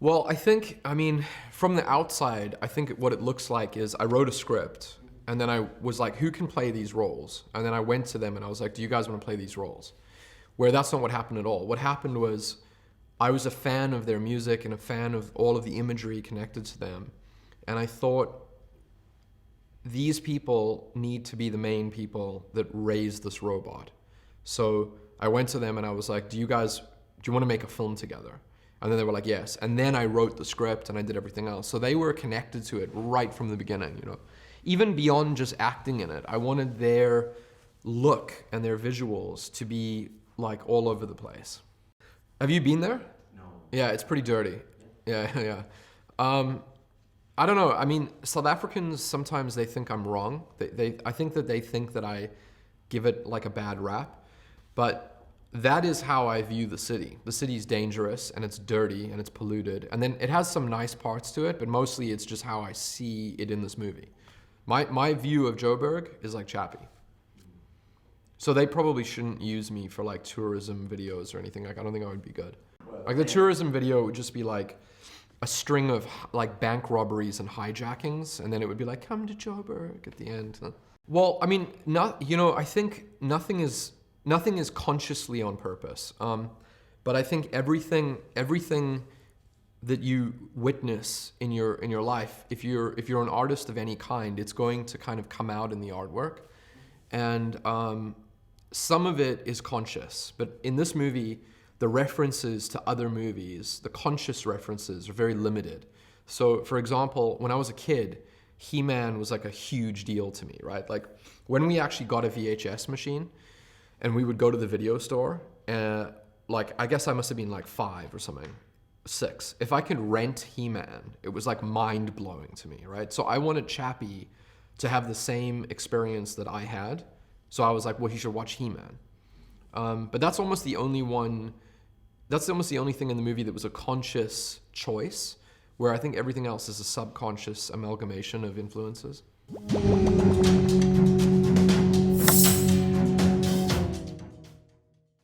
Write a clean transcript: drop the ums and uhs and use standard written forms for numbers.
Well, I mean, from the outside, I think what it looks like is I wrote a script and then I was like, who can play these roles? And then I went to them and I was like, do you guys want to play these roles? Where that's not what happened at all. What happened was I was a fan of their music and a fan of all of the imagery connected to them. And I thought, these people need to be the main people that raise this robot. So I went to them and I was like, do you want to make a film together? And then they were like, yes. And then I wrote the script and I did everything else. So they were connected to it right from the beginning, you know. Even beyond just acting in it, I wanted their look and their visuals to be like all over the place. Have you been there? No. Yeah, it's pretty dirty. Yeah. I don't know. I mean, South Africans, sometimes they think I'm wrong. I think that they think that I give it like a bad rap. But that is how I view the city. The city's dangerous and it's dirty and it's polluted. And then it has some nice parts to it, but mostly it's just how I see it in this movie. My view of Joburg is like Chappie. So they probably shouldn't use me for like tourism videos or anything. Like, I don't think I would be good. Like the tourism video would just be like a string of like bank robberies and hijackings, and then it would be like, come to Joburg at the end. Well, I mean, I think nothing is consciously on purpose. But I think everything that you witness in your life, if you're an artist of any kind, it's going to kind of come out in the artwork. And some of it is conscious, but in this movie, the references to other movies, the conscious references, are very limited. So, for example, when I was a kid, He-Man was like a huge deal to me, right? Like when we actually got a VHS machine and we would go to the video store, like I guess I must have been like 5 or something, 6. If I could rent He-Man, it was like mind-blowing to me, right? So I wanted Chappie to have the same experience that I had. So I was like, well, he should watch He-Man. But that's almost the only thing in the movie that was a conscious choice, where I think everything else is a subconscious amalgamation of influences.